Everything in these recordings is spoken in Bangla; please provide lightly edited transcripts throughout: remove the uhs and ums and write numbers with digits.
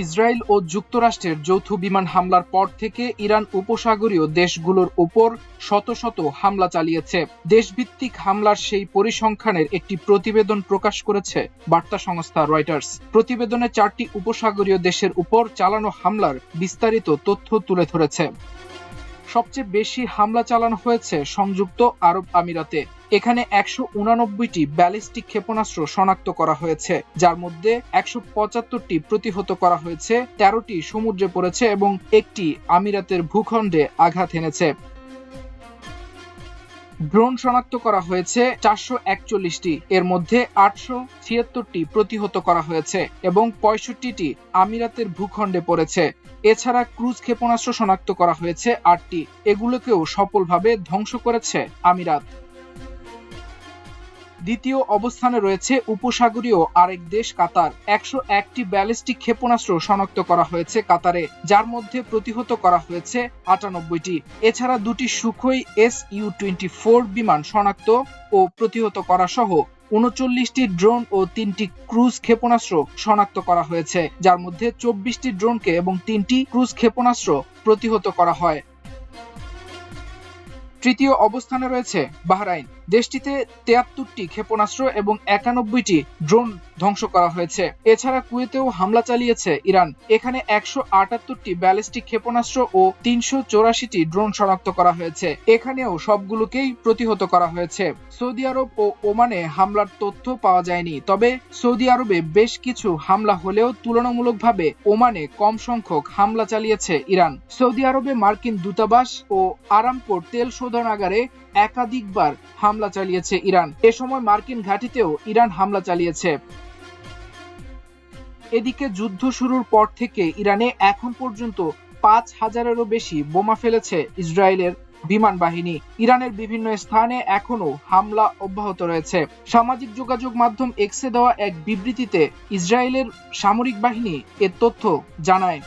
ইসরায়েল ও যুক্তরাষ্ট্রের যৌথ বিমান হামলার পর থেকে ইরান উপসাগরীয় দেশগুলোর উপর শত শত হামলা চালিয়েছে। দেশভিত্তিক হামলার সেই পরিসংখ্যানের একটি প্রতিবেদন প্রকাশ করেছে বার্তা সংস্থা রয়টার্স। প্রতিবেদনে 4টি উপসাগরীয় দেশের উপর চালানো হামলার বিস্তারিত তথ্য তুলে ধরেছে। সবচেয়ে বেশি হামলা চালানো হয়েছে সংযুক্ত আরব আমিরাতে। এখানে 189টি ব্যালিস্টিক ক্ষেপণাস্ত্র শনাক্ত করা হয়েছে, যার মধ্যে 175টি প্রতিহত করা হয়েছে, 13টি সমুদ্রে পড়েছে এবং একটি আমিরাতের ভূখণ্ডে আঘাত এনেছে। ড্রোন শনাক্ত করা হয়েছে 441টি, এর মধ্যে 876টি প্রতিহত করা হয়েছে এবং 65টি আমিরাতের ভূখণ্ডে পড়েছে। এছাড়া ক্রুজ ক্ষেপণাস্ত্র শনাক্ত করা হয়েছে 8টি, এগুলোকেও সফলভাবে ধ্বংস করেছে আমিরাত। দ্বিতীয় অবস্থানে রয়েছে উপসাগরীয় আরেক দেশ কাতার। 101টি ব্যালিস্টিক ক্ষেপণাস্ত্র শনাক্ত করা হয়েছে কাতারে, যার মধ্যে প্রতিহত করা হয়েছে 98টি। এছাড়া 2টি সুখোই Su-24 বিমান শনাক্ত ও প্রতিহত করা সহ 39টি ড্রোন ও 3টি ক্রুজ ক্ষেপণাস্ত্র শনাক্ত করা হয়েছে, যার মধ্যে 24টি ড্রোনকে এবং 3টি ক্রুজ ক্ষেপণাস্ত্র প্রতিহত করা হয়। তৃতীয় অবস্থানে রয়েছে বাহরাইন। দেশটিতে 73টি ক্ষেপণাস্ত্র এবং 91টি ড্রোন ধ্বংস করা হয়েছে। এছাড়া কুয়েতেও হামলা চালিয়েছে ইরান। এখানে 178টি ব্যালিস্টিক ক্ষেপণাস্ত্র ও 384টি ড্রোন শনাক্ত করা হয়েছে। এখানেও সবগুলোকেই প্রতিহত করা হয়েছে। সৌদি আরব ও ওমানে হামলার তথ্য পাওয়া যায়নি, তবে সৌদি আরবে বেশ কিছু হামলা হলেও তুলনামূলকভাবে ওমানে কম সংখ্যক হামলা চালিয়েছে ইরান। সৌদি আরবে মার্কিন দূতাবাস ও আরামকোর তেল শোধনাগারে একাধিকবার হামলা চালিয়েছে ইরান। এ সময় মার্কিন ঘাঁটিতেও ইরান হামলা চালিয়েছে। এদিকে যুদ্ধ শুরুর পর থেকে ইরানে এখন পর্যন্ত 5000-এরও বেশি বোমা ফেলেছে ইসরায়েলের বিমান বাহিনী। ইরানের বিভিন্ন স্থানে এখনো হামলা অব্যাহত রয়েছে। সামাজিক যোগাযোগ মাধ্যম এক্সে দেওয়া এক বিবৃতিতে ইসরায়েলের সামরিক বাহিনী এ তথ্য জানায়।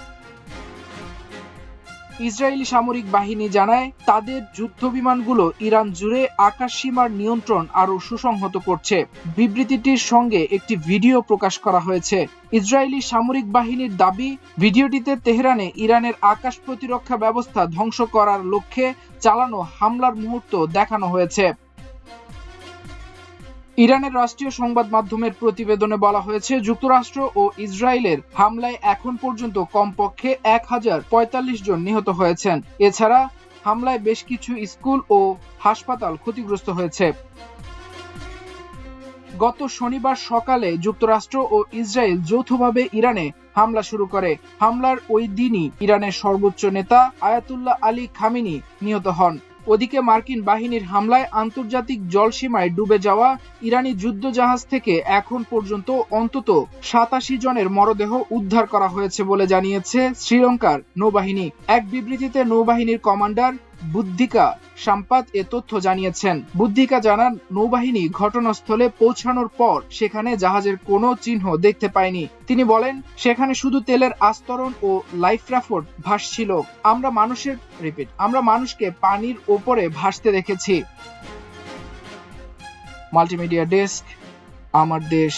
ইসরায়েলি সামরিক বাহিনী জানায়, তাদের যুদ্ধ বিমানগুলো ইরান জুড়ে আকাশ সীমার নিয়ন্ত্রণ আরও সুসংহত করছে। বিবৃতিটির সঙ্গে একটি ভিডিও প্রকাশ করা হয়েছে। ইসরায়েলি সামরিক বাহিনীর দাবি, ভিডিওটিতে তেহরানে ইরানের আকাশ প্রতিরক্ষা ব্যবস্থা ধ্বংস করার লক্ষ্যে চালানো হামলার মুহূর্ত দেখানো হয়েছে। ইরানের রাষ্ট্রীয় সংবাদ মাধ্যমের প্রতিবেদনে বলা হয়েছে, যুক্তরাষ্ট্র ও ইসরায়েলের হামলায় এখন পর্যন্ত কমপক্ষে 1045 জন নিহত হয়েছেন। এছাড়া হামলায় বেশ কিছু স্কুল ও হাসপাতাল ক্ষতিগ্রস্ত হয়েছে। গত শনিবার সকালে যুক্তরাষ্ট্র ও ইসরায়েল যৌথভাবে ইরানে হামলা শুরু করে। হামলার ওই দিনই ইরানের সর্বোচ্চ নেতা আয়াতুল্লাহ আলী খামেনি নিহত হন। ওদিকে মার্কিন বাহিনীর হামলায় আন্তর্জাতিক জলসীমায় ডুবে যাওয়া ইরানি যুদ্ধ জাহাজ থেকে এখন পর্যন্ত অন্তত 87 জনের মরদেহ উদ্ধার করা হয়েছে বলে জানিয়েছে শ্রীলঙ্কার নৌবাহিনী। এক বিবৃতিতে নৌবাহিনীর কমান্ডার বুদ্ধিকা সাম্পাত এ তথ্য জানিয়েছেন। বুদ্ধিকা জানান, নৌবাহিনী ঘটনাস্থলে পৌঁছানোর পর সেখানে জাহাজের কোনো চিহ্ন দেখতে পায়নি। তিনি বলেন, সেখানে শুধু তেলের আস্তরণ ও লাইফ রাফট ভাসছিল। আমরা মানুষকে পানির ওপরে ভাসতে দেখেছি। মাল্টিমিডিয়া ডেস্ক, আমার দেশ।